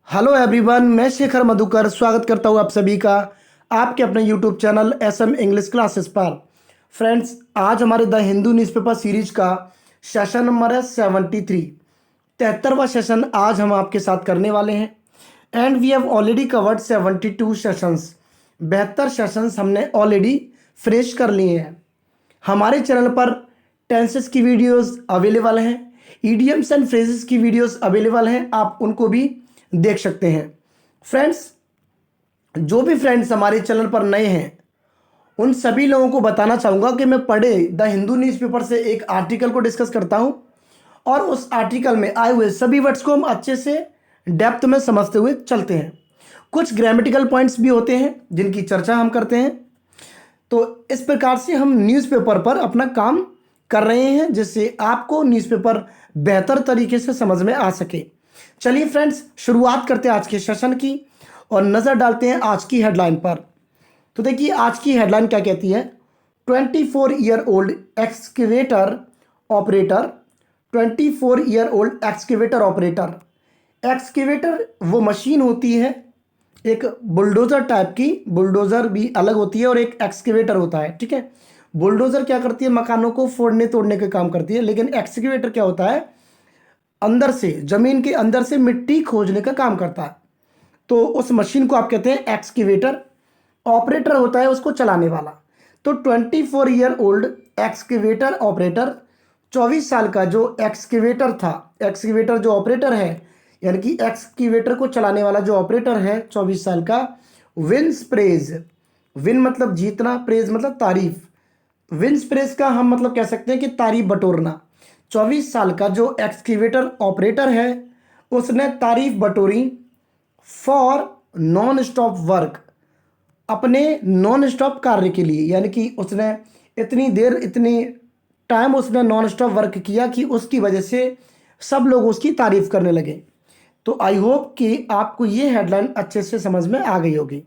Hello everyone, मैं शेखर मधुकर स्वागत करता हूँ आप सभी का आपके अपने YouTube channel SM English classes पर। फ्रेंड्स, आज हमारे द हिंदू न्यूज़पेपर सीरीज का सेशन नंबर है 73। 73वां सेशन आज हम आपके साथ करने वाले हैं and we have already covered 72 sessions. 72 sessions हमने ऑलरेडी फिनिश कर लिए हैं। हमारे चैनल पर टेंसेस की वीडियोस अवेलेबल हैं, ईडियम्स एंड फ्रेजेस की वीडियोस अवेलेबल हैं, आप उनको भी देख सकते हैं। फ्रेंड्स, जो भी फ्रेंड्स हमारे चैनल पर नए हैं उन सभी लोगों को बताना चाहूँगा कि मैं पढ़े द हिंदू न्यूज़पेपर से एक आर्टिकल को डिस्कस करता हूँ और उस आर्टिकल में आए हुए सभी वर्ड्स को हम अच्छे से डेप्थ में समझते हुए चलते हैं। कुछ ग्रामेटिकल पॉइंट्स भी होते हैं जिनकी चर्चा हम करते हैं। तो इस प्रकार से हम न्यूज़पेपर पर अपना काम कर रहे हैं जिससे आपको न्यूज़पेपर बेहतर तरीके से समझ में आ सके। चलिए फ्रेंड्स, शुरुआत करते हैं आज के सेशन की और नज़र डालते हैं आज की हेडलाइन पर। तो देखिए आज की हेडलाइन क्या कहती है। 24-year-old excavator operator. 24-year-old excavator operator. Excavator वो मशीन होती है, एक बुलडोज़र टाइप की। बुलडोज़र भी अलग होती है और एक एक्सकेवेटर होता है, ठीक है। बुलडोज़र क्या करती है, मकानों को फोड़ने तोड़ने का काम करती है, लेकिन एक्सकेवेटर क्या होता है, अंदर से, जमीन के अंदर से मिट्टी खोजने का काम करता है। तो उस मशीन को आप कहते हैं एक्सकेवेटर। ऑपरेटर होता है उसको चलाने वाला। तो 24-year-old एक्सकेवेटर ऑपरेटर, 24 साल का जो एक्सकेवेटर था, एक्सकेवेटर जो ऑपरेटर है, यानी कि एक्सकेवेटर को चलाने वाला जो ऑपरेटर है 24 साल का, विंस प्रेज। विन मतलब जीतना, प्रेज मतलब तारीफ। विंस प्रेस का हम मतलब कह सकते हैं कि तारीफ बटोरना। 24 साल का जो एक्सकेवेटर ऑपरेटर है उसने तारीफ बटोरी फॉर नॉन स्टॉप वर्क, अपने नॉन स्टॉप कार्य के लिए। यानी कि उसने इतनी देर, इतनी टाइम उसने नॉन स्टॉप वर्क किया कि उसकी वजह से सब लोग उसकी तारीफ करने लगे। तो आई होप कि आपको ये हेडलाइन अच्छे से समझ में आ गई होगी।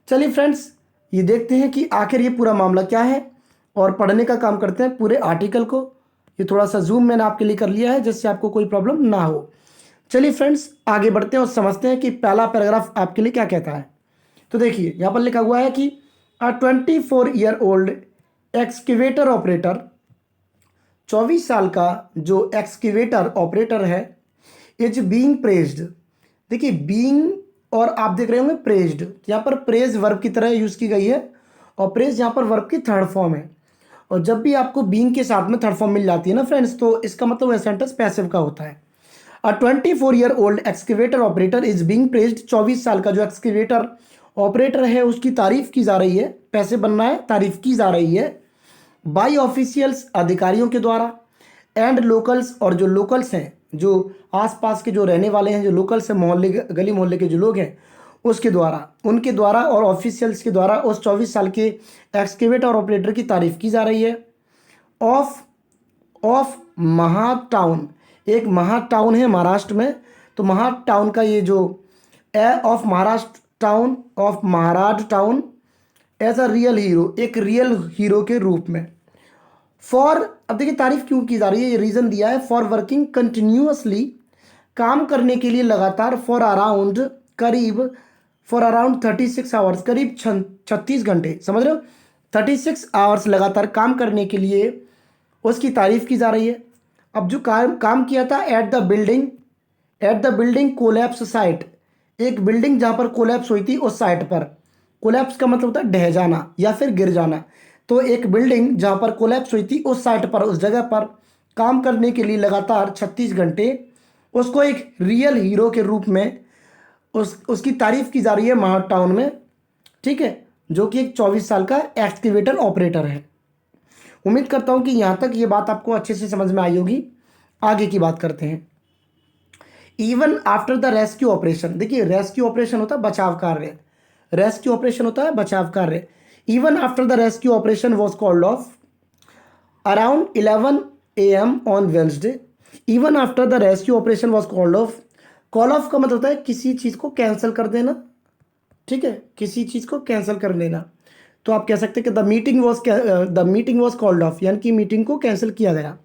चलिए फ्रेंड्स, ये देखते हैं कि आखिर ये पूरा मामला क्या है और पढ़ने का काम करते हैं पूरे आर्टिकल को। ये थोड़ा सा जूम मैंने आपके लिए कर लिया है जिससे आपको कोई प्रॉब्लम ना हो। चलिए फ्रेंड्स, आगे बढ़ते हैं और समझते हैं कि पहला पैराग्राफ आपके लिए क्या कहता है। तो देखिए यहाँ पर लिखा हुआ है कि अ 24-year-old एक्सकेवेटर ऑपरेटर, 24 साल का जो एक्सकेवेटर ऑपरेटर है, इज बीइंग प्रेज्ड। देखिए बीइंग और आप देख रहे होंगे प्रेज्ड, यहाँ पर प्रेज वर्ब की तरह यूज़ की गई है और प्रेज यहाँ पर वर्ब की थर्ड फॉर्म है। और जब भी आपको बीइंग के साथ में थर्ड फॉर्म मिल जाती है ना फ्रेंड्स, तो इसका मतलब वह सेंटेंस पैसिव का होता है। अ 24-year-old excavator operator is being praised. 24 साल का जो एक्सकेवेटर ऑपरेटर है उसकी तारीफ की जा रही है, पैसे बनना है, तारीफ की जा रही है बाई ऑफिशियल्स, अधिकारियों के द्वारा, एंड लोकल्स, और जो लोकल्स हैं, जो आसपास के जो रहने वाले हैं, जो लोकल्स हैं, मोहल्ले गली मोहल्ले के जो लोग हैं उसके द्वारा, उनके द्वारा और ऑफिशियल्स के द्वारा उस 24 साल के एक्सकेवेटर ऑपरेटर की तारीफ की जा रही है। ऑफ ऑफ महा टाउन, एक महा टाउन है महाराष्ट्र में, तो महा टाउन का ये जो a of Maharashtra town, of Maharashtra town as a real hero, एक रियल हीरो के रूप में। फॉर, अब देखिए तारीफ क्यों की जा रही है, ये रीजन दिया है। फॉर वर्किंग कंटिन्यूअसली, काम करने के लिए लगातार, फॉर अराउंड, करीब, फॉर अराउंड 36 आवर्स, करीब 36 घंटे, समझ रहे हो, 36 आवर्स लगातार काम करने के लिए उसकी तारीफ की जा रही है। अब जो काम किया था at the building, at the building collapse site, एक बिल्डिंग जहाँ पर कोलैप्स हुई थी उस साइट पर। कोलैप्स का मतलब होता है ढह जाना या फिर गिर जाना। तो एक बिल्डिंग जहाँ पर कोलैप्स हुई थी उस साइट पर, उस जगह पर काम करने के लिए लगातार 36 घंटे उसको एक रियल हीरो के रूप में उसकी तारीफ की जा रही है महा टाउन में, ठीक है, जो कि एक 24 साल का एक्सकेवेटर ऑपरेटर है। उम्मीद करता हूँ कि यहाँ तक ये बात आपको अच्छे से समझ में आई होगी। आगे की बात करते हैं। Even after the rescue operation, देखिए रेस्क्यू ऑपरेशन होता है बचाव कार्य, रेस्क्यू ऑपरेशन होता है बचाव कार्य। Even after the rescue operation was called off around 11 AM on Wednesday. Even after the rescue operation was called off, call of का मतलब होता है किसी चीज़ को कैंसिल कर देना, ठीक है, किसी चीज़ को कैंसिल कर देना। तो आप कह सकते हैं कि the meeting was called off, यानी कि मीटिंग को कैंसिल किया गया।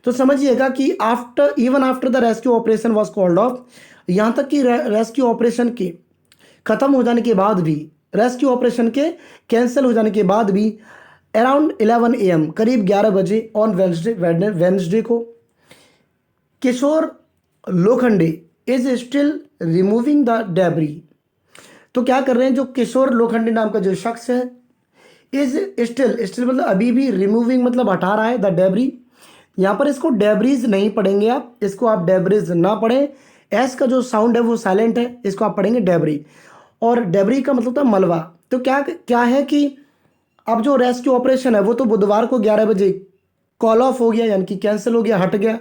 तो समझिएगा कि after the rescue operation was called off, यहाँ तक कि रेस्क्यू ऑपरेशन के ख़त्म हो जाने के बाद भी, रेस्क्यू ऑपरेशन के कैंसिल हो जाने के बाद भी अराउंड 11 AM, करीब 11 बजे ऑन वेंसडे को Kishore Lokhande is still removing the debris. तो क्या कर रहे हैं, जो किशोर लोखंडे नाम का जो शख्स है, इज स्टिल मतलब अभी भी, रिमूविंग मतलब हटा रहा है, द डेब्री। यहाँ पर इसको डेब्रीज नहीं पढ़ेंगे आप, इसको आप डेब्रीज ना पढ़ें। एस का जो साउंड है वो साइलेंट है, इसको आप पढ़ेंगे डेब्री। और डेब्री का मतलब था मलबा। तो क्या क्या है कि अब जो रेस्क्यू ऑपरेशन है वो तो बुधवार को 11 बजे कॉल ऑफ हो गया, यानी कि कैंसिल हो गया, हट गया।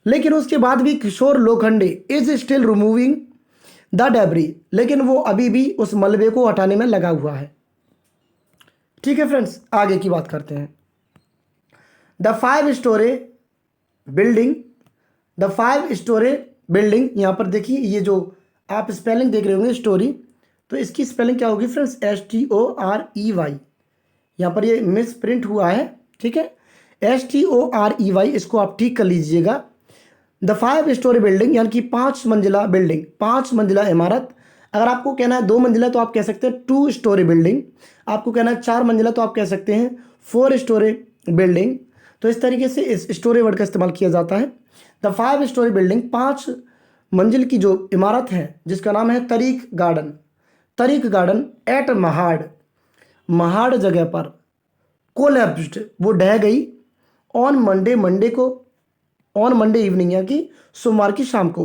लेकिन उसके बाद भी Kishore Lokhande is still removing the debris, लेकिन वो अभी भी उस मलबे को हटाने में लगा हुआ है। ठीक है फ्रेंड्स, आगे की बात करते हैं। The 5 story building, the 5 story building, यहाँ पर देखिए ये जो आप स्पेलिंग देख रहे होंगे स्टोरी, तो इसकी स्पेलिंग क्या होगी फ्रेंड्स, STOREY। यहाँ पर ये मिस प्रिंट हुआ है, ठीक है, STOREY, इसको आप ठीक कर लीजिएगा। द 5 स्टोरी बिल्डिंग यानी कि 5 मंजिला बिल्डिंग, 5 मंजिला इमारत। अगर आपको कहना है 2 मंजिला तो आप कह सकते हैं 2 स्टोरी बिल्डिंग, आपको कहना है 4 मंजिला तो आप कह सकते हैं 4 स्टोरी बिल्डिंग। तो इस तरीके से इस स्टोरी वर्ड का इस्तेमाल किया जाता है। द 5 स्टोरी बिल्डिंग, 5 मंजिल की जो इमारत है जिसका नाम है तरीक गार्डन, तरीक गार्डन एट महाड़, महाड़ जगह पर, कोलैप्स्ड वो ढह गई, ऑन मंडे इवनिंग यानी कि सोमवार की शाम को।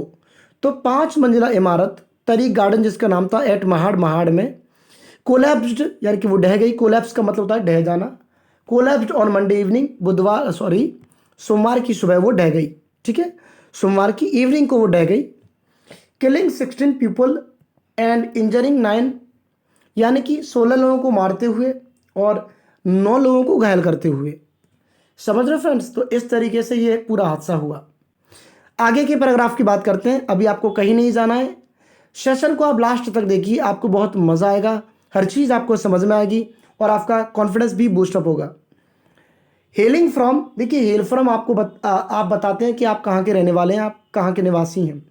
तो 5 मंजिला इमारत तरीक गार्डन जिसका नाम था एट महाड़, महाड़ में, कोलैप्स्ड यानी कि वो ढह गई, कोलैप्स का मतलब होता है ढह जाना, कोलैप्स्ड ऑन मंडे इवनिंग, सोमवार की सुबह वो ढह गई, ठीक है, सोमवार की इवनिंग को वो ढह गई। किलिंग 16 पीपल एंड इंजरिंग 9, यानी कि 16 लोगों को मारते हुए और 9 लोगों को घायल करते हुए। समझ रहे फ्रेंड्स, तो इस तरीके से ये पूरा हादसा हुआ। आगे के पैराग्राफ की बात करते हैं। अभी आपको कहीं नहीं जाना है, सेशन को आप लास्ट तक देखिए, आपको बहुत मज़ा आएगा, हर चीज़ आपको समझ में आएगी और आपका कॉन्फिडेंस भी बूस्टअप होगा। हेलिंग फ्रॉम, देखिए हेल फ्रॉम आपको आप बताते हैं कि आप कहाँ के रहने वाले हैं, आप कहाँ के निवासी हैं।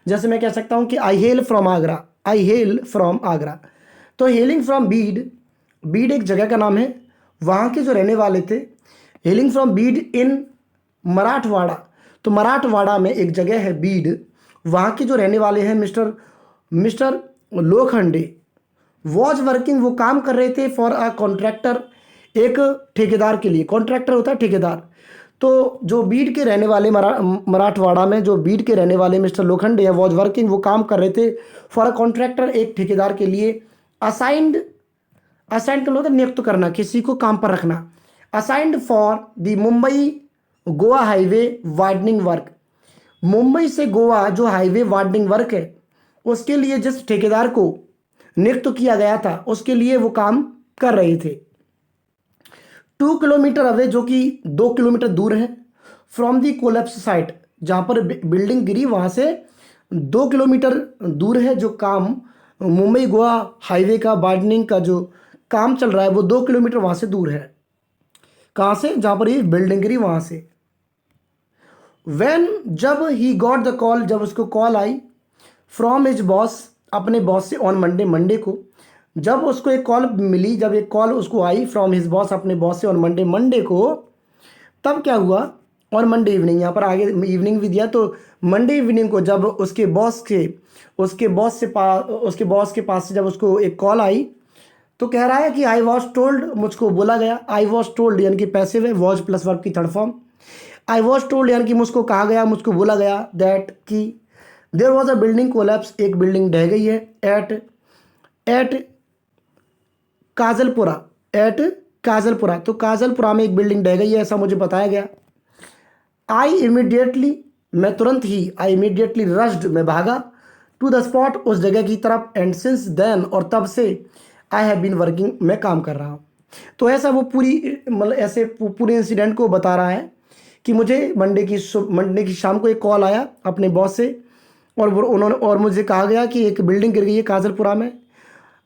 जैसे मैं कह सकता हूँ कि I hail from Agra, I hail from Agra. तो हेलिंग फ्रॉम बीड, बीड एक जगह का नाम है, वहाँ के जो रहने वाले थे। हेलिंग फ्रॉम बीड इन मराठवाड़ा, तो मराठवाड़ा में एक जगह है बीड, वहाँ के जो रहने वाले हैं मिस्टर लोखंडे वॉज वर्किंग, वो काम कर रहे थे फॉर अ कॉन्ट्रैक्टर, एक ठेकेदार के लिए। कॉन्ट्रैक्टर होता है ठेकेदार। तो जो बीड के रहने वाले मराठवाड़ा में जो बीड के रहने वाले मिस्टर लोखंडे है, वॉज वर्किंग वो काम कर रहे थे फॉर अ कॉन्ट्रैक्टर, एक ठेकेदार के लिए। असाइंड, असाइंड का मतलब नियुक्त करना, किसी को काम पर रखना। Assigned for the Mumbai Goa highway widening work, Mumbai से गोवा जो हाईवे वाइडनिंग वर्क है उसके लिए जिस ठेकेदार को नियुक्त किया गया था उसके लिए वो काम कर रहे थे। 2 किलोमीटर अवे, जो कि 2 किलोमीटर दूर है, फ्रॉम दी कोलैप्स साइट, जहाँ पर बिल्डिंग गिरी वहाँ से 2 किलोमीटर दूर है। जो काम मुंबई गोवा हाईवे का वाइडनिंग का जो काम चल रहा है वो 2 किलोमीटर वहाँ से दूर है। कहाँ से, जहाँ पर ये बिल्डिंग गिरी वहाँ से। When, जब ही गॉट द कॉल, जब उसको call I, from his boss, अपने बॉस से, ऑन मंडे, मंडे को जब उसको एक कॉल मिली, जब एक कॉल उसको आई फ्रॉम हिज बॉस, अपने बॉस से, ऑन मंडे, मंडे को, तब क्या हुआ, ऑन मंडे इवनिंग, यहाँ पर आगे इवनिंग भी दिया। तो मंडे इवनिंग को जब उसके बॉस के पास से जब उसको एक कॉल आई, तो कह रहा है कि आई वॉज टोल्ड, मुझको बोला गया। आई वॉज टोल्ड यानी कि पैसिव है, वॉज प्लस वर्ब की third form. I was told यानी कि मुझको कहा गया, मुझको बोला गया, दैट कि there was a building collapse, एक बिल्डिंग ढह गई है, एट काजलपुरा, एट काजलपुरा, तो काजलपुरा में एक बिल्डिंग ढह गई है, ऐसा मुझे बताया गया। आई इमीडिएटली, मैं तुरंत ही, आई इमीडिएटली रश्ड, मैं भागा, टू द स्पॉट, उस जगह की तरफ, एंड सिंस देन, और तब से, आई हैव बीन वर्किंग, मैं काम कर रहा हूँ। तो ऐसा वो पूरी मतलब ऐसे पूरे इंसिडेंट को बता रहा है कि मुझे मंडे की शाम को एक कॉल आया अपने बॉस से, और मुझे कहा गया कि एक बिल्डिंग गिर गई है काजलपुरा में।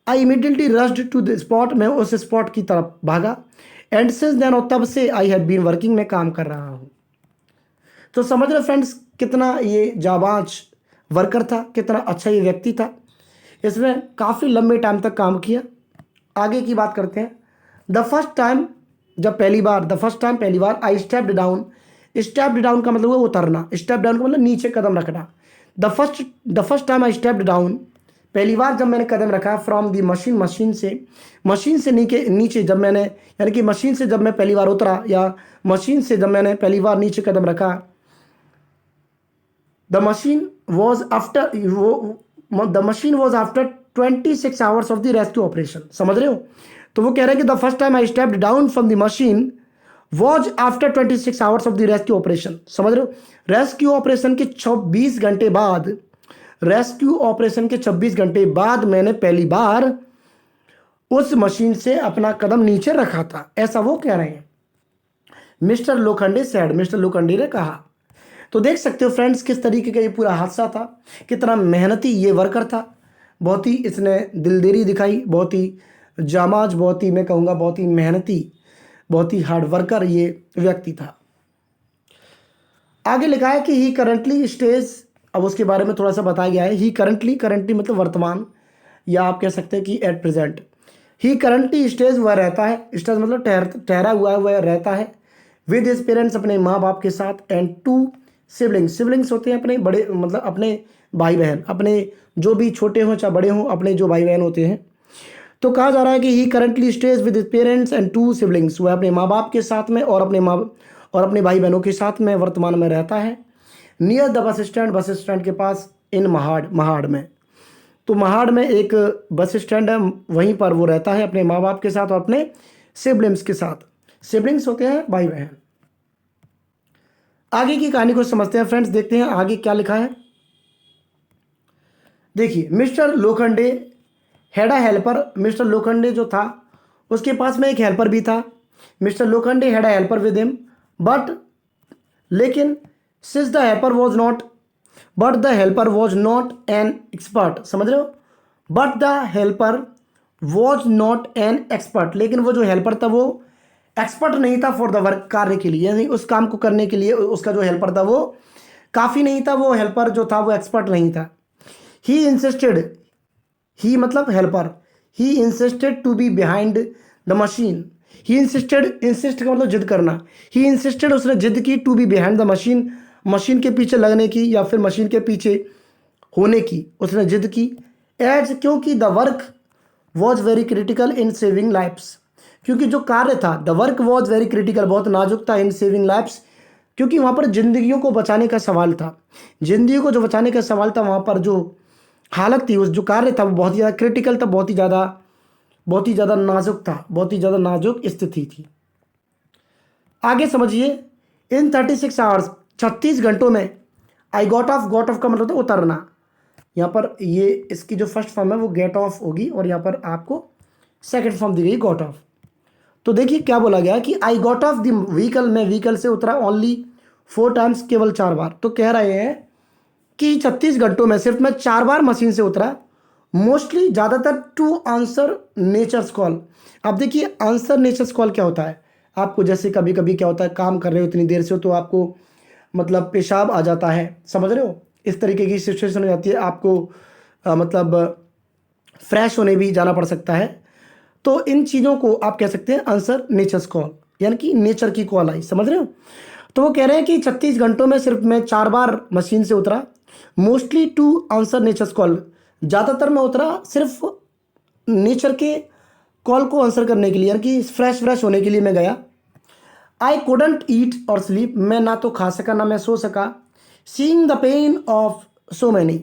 I immediately rushed to the spot, मैं उस स्पॉट की तरफ भागा, एंड सिंस देन, और तब से, आई हैव बीन वर्किंग, मैं काम कर रहा हूँ। तो समझ रहे फ्रेंड्स कितना ये जाबाज वर्कर था, कितना अच्छा ये व्यक्ति था। इसमें काफ़ी लंबे टाइम तक काम किया। आगे की बात करते हैं। द फर्स्ट टाइम, जब पहली बार I stepped down. Stepped down का मतलब है उतरना, स्टेप डाउन का मतलब नीचे कदम रखना। The first time I stepped down, पहली बार जब मैंने कदम रखा फ्रॉम दी मशीन, मशीन से नीचे जब मैंने, यानी कि मशीन से जब मैं पहली बार उतरा या मशीन से जब मैंने पहली बार नीचे कदम रखा। The machine was after 26 hours of the rescue operation. समझ रहे हो? तो वो कह रहे हैं कि the first time I stepped down from the machine was after 26 hours of the rescue operation. समझ रहे हो? रेस्क्यू ऑपरेशन के 26 घंटे बाद, रेस्क्यू ऑपरेशन के 26 घंटे बाद मैंने पहली बार उस मशीन से अपना कदम नीचे रखा था, ऐसा वो कह रहे हैं। Mister Lokhande sad, mister Lokhande ने कहा। तो देख सकते हो फ्रेंड्स किस तरीके का ये पूरा हादसा था, कितना मेहनती ये वर्कर था, बहुत ही इसने दिलदारी दिखाई, बहुत ही जामाज, बहुत ही मैं कहूँगा बहुत ही मेहनती, बहुत ही हार्ड वर्कर ये व्यक्ति था। आगे लिखा है कि ही करंटली स्टेज, अब उसके बारे में थोड़ा सा बताया गया है। ही करंटली मतलब वर्तमान, या आप कह सकते हैं कि at present. He currently stage, वह रहता है, स्टेज मतलब ठहरा हुआ है, वह रहता है विद हिज पेरेंट्स, अपने माँ बाप के साथ, एंड 2 सिबलिंग्स, सिबलिंग्स होते हैं अपने बड़े, मतलब अपने भाई बहन, अपने जो भी छोटे हों चाहे बड़े हों, अपने जो भाई बहन होते हैं। तो कहा जा रहा है कि he currently stays with his parents and 2 siblings, वह अपने माँ बाप के साथ में और अपने भाई बहनों के साथ में वर्तमान में रहता है। नियर द बस स्टैंड के पास, इन महाड़ में। तो महाड़ में एक बस स्टैंड है, वहीं पर वो रहता है अपने माँ बाप के साथ और अपने सिबलिंग्स के साथ। सिबलिंग्स होते हैं भाई बहन। आगे की कहानी को समझते हैं फ्रेंड्स, देखते हैं आगे क्या लिखा है। देखिए, mister Lokhande had a helper, mister Lokhande जो था उसके पास में एक हेल्पर भी था। Mister Lokhande had a helper with him, लेकिन since the helper was not, but the helper was not an expert. समझ रहे हो? But the helper was not an expert, लेकिन वो जो हेल्पर था वो एक्सपर्ट नहीं था फॉर द वर्क, कार्य के लिए, यानी उस काम को करने के लिए उसका जो हेल्पर था वो काफ़ी नहीं था, वो हेल्पर जो था वो एक्सपर्ट नहीं था। ही इंसिस्टेड, ही मतलब helper, he insisted to be behind the machine. He insist का मतलब जिद करना। ही इंसिस्टेड, उसने जिद की, to be behind the machine, machine के पीछे लगने की या फिर मशीन के पीछे होने की उसने जिद की। एज, क्योंकि the work was very critical in saving lifes, क्योंकि जो कार्य था, the work was very critical, बहुत नाजुक था, इन सेविंग लाइफ्स, क्योंकि वहाँ पर जिंदगियों को बचाने का सवाल था। जिंदगियों को जो बचाने का सवाल था, वहाँ पर जो हालत थी, उस जो कार्य था वो बहुत ही ज़्यादा क्रिटिकल था, बहुत ही ज़्यादा नाजुक था, बहुत ही ज़्यादा नाजुक स्थिति थी। आगे समझिए। इन 36 आवर्स, 36 घंटों में, आई गॉट ऑफ का मतलब था उतरना। यहाँ पर ये इसकी जो फर्स्ट फॉर्म है वो गेट ऑफ होगी और यहाँ पर आपको सेकंड फॉर्म दी गई गॉट ऑफ। तो देखिए क्या बोला गया कि I got off the vehicle, मैं व्हीकल से उतरा ओनली 4 टाइम्स, केवल 4 बार। तो कह रहे हैं कि 36 घंटों में सिर्फ मैं 4 बार मशीन से उतरा, मोस्टली ज़्यादातर टू आंसर नेचर्स कॉल। अब देखिए आंसर नेचर्स कॉल क्या होता है, आपको जैसे कभी कभी क्या होता है, काम कर रहे हो इतनी देर से तो आपको मतलब पेशाब आ जाता है, समझ रहे हो, इस तरीके की सिचुएशन हो जाती है, आपको मतलब फ्रेश होने भी जाना पड़ सकता है। तो इन चीज़ों को आप कह सकते हैं आंसर नेचर्स कॉल, यानी कि नेचर की कॉल आई, समझ रहे हो। तो वो कह रहे हैं कि 36 घंटों में सिर्फ मैं 4 बार मशीन से उतरा, mostly to answer nature's call, ज़्यादातर मैं उतरा सिर्फ नेचर के कॉल को आंसर करने के लिए, यानी कि फ्रेश होने के लिए मैं गया। आई कुडंट ईट और स्लीप, मैं ना तो खा सका ना मैं सो सका। Seeing the pain of so many,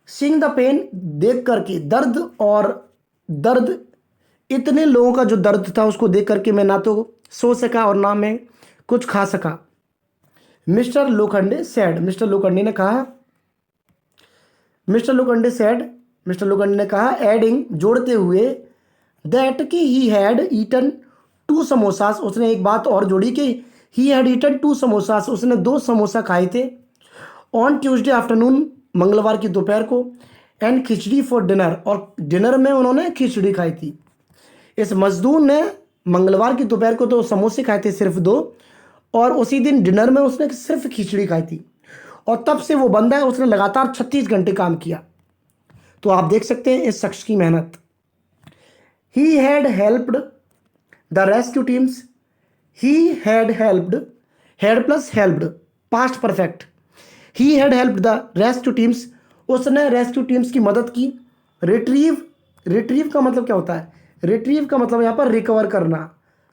seeing the pain, देख करके दर्द, इतने लोगों का जो दर्द था उसको देख करके मैं ना तो सो सका और ना मैं कुछ खा सका। Mister Lokhande sad, mister Lokhande ने कहा, मिस्टर लोखंडे ने कहा, एडिंग, जोड़ते हुए, दैट कि ही हैड ईटन 2 समोसास, उसने एक बात और जोड़ी कि ही हैड ईटन 2 समोसास, उसने 2 समोसा खाए थे, ऑन ट्यूसडे आफ्टरनून, मंगलवार की दोपहर को, एंड खिचड़ी फॉर डिनर, और डिनर में उन्होंने खिचड़ी खाई थी। इस मजदूर ने मंगलवार की दोपहर को तो समोसे खाए थे सिर्फ 2, और उसी दिन डिनर में उसने सिर्फ खिचड़ी खाई थी, और तब से वो बंदा है, उसने लगातार 36 घंटे काम किया। तो आप देख सकते हैं इस शख्स की मेहनत। ही had helped the rescue teams, he had helped, had plus helped, past perfect. He had helped the rescue teams, उसने रेस्क्यू टीम्स की मदद की। रिट्रीव, रिट्रीव का मतलब क्या होता है? रिट्रीव का मतलब यहाँ पर रिकवर करना,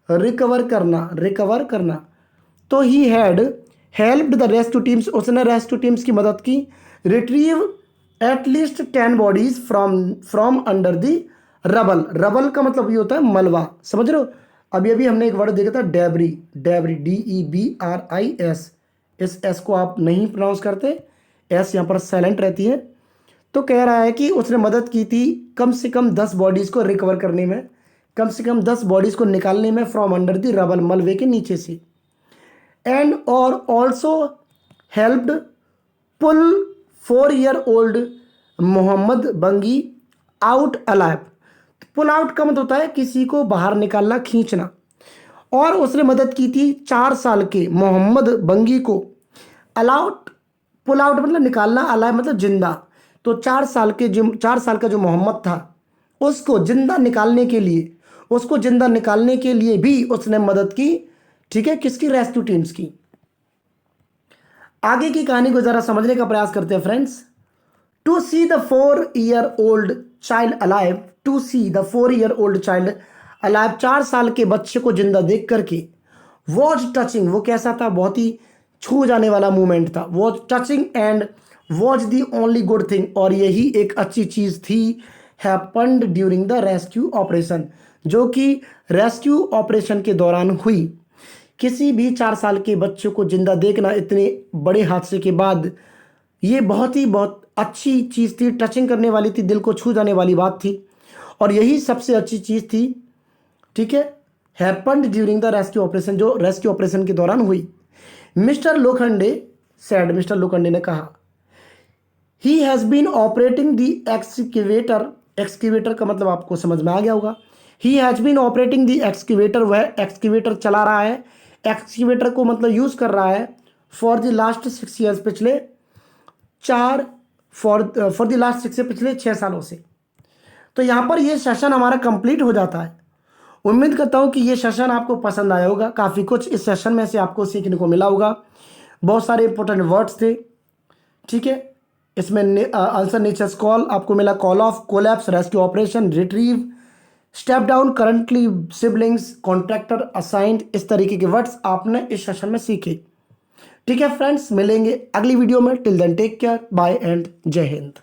रिकवर करना, रिकवर करना। तो he had helped the rescue teams, उसने रेस्क्यू टीम्स की मदद की। Retrieve at least 10 bodies from from under the rubble, rubble का मतलब ये होता है मलबा, समझ रहे हो? अभी अभी हमने एक वर्ड देखा था डेबरी, डेबरी DEBRIS, इस एस को आप नहीं प्रोनाउंस करते, एस यहाँ पर साइलेंट रहती है। तो कह रहा है कि उसने मदद की थी कम से कम 10 बॉडीज़ को रिकवर करने में, कम से कम 10 बॉडीज़ को निकालने में फ्रॉम अंडर द रबल, मलबे के नीचे से। एंड और ऑल्सो हेल्प्ड पुल 4-year-old Mohammad बंगी out alive. Pull out का मतलब होता है किसी को बाहर निकालना, खींचना। और उसने मदद की थी 4 साल के मोहम्मद बंगी को अलाउट, पुल आउट मतलब निकालना, अलाइव मतलब जिंदा। तो 4 साल का जो मोहम्मद था, उसको जिंदा निकालने के लिए, उसको जिंदा निकालने के लिए भी उसने मदद की। ठीक है, किसकी? रेस्क्यू टीम्स की। आगे की कहानी को जरा समझने का प्रयास करते हैं friends. To see the 4-year-old child alive, to see the 4-year-old child alive, 4 साल के बच्चे को जिंदा देख करके, वॉज टचिंग, वो कैसा था? बहुत ही छू जाने वाला मूवमेंट था। Was touching and was the only good thing, और यही एक अच्छी चीज थी, happened during the rescue operation, जो कि रेस्क्यू ऑपरेशन के दौरान हुई। किसी भी 4 साल के बच्चे को जिंदा देखना इतने बड़े हादसे के बाद, ये बहुत अच्छी चीज़ थी, टचिंग करने वाली थी, दिल को छू जाने वाली बात थी, और यही सबसे अच्छी चीज़ थी। ठीक है, happened during the rescue operation, जो रेस्क्यू ऑपरेशन के दौरान हुई। Mister Lokhande said, mister Lokhande ने कहा, he has been operating the excavator, excavator का मतलब आपको समझ में आ गया होगा। He has been operating the excavator, वह एक्सकेवेटर चला रहा है, एक्सकेवेटर को मतलब यूज़ कर रहा है, फॉर द लास्ट 6 ईयर्स, पिछले 4 फॉर द लास्ट 6 से पिछले 6 सालों से। तो यहाँ पर ये सेशन हमारा कंप्लीट हो जाता है। उम्मीद करता हूँ कि ये सेशन आपको पसंद आया होगा, काफ़ी कुछ इस सेशन में से आपको सीखने को मिला होगा, बहुत सारे इंपॉर्टेंट वर्ड्स थे। ठीक है, इसमें आंसर नेचर्स कॉल आपको मिला, call of, collapse, rescue operation, retrieve, step down, currently siblings, contractor, assigned, इस तरीके के वर्ड्स आपने इस सेशन में सीखे। ठीक है फ्रेंड्स, मिलेंगे अगली वीडियो में। Till then take care, bye and जय हिंद।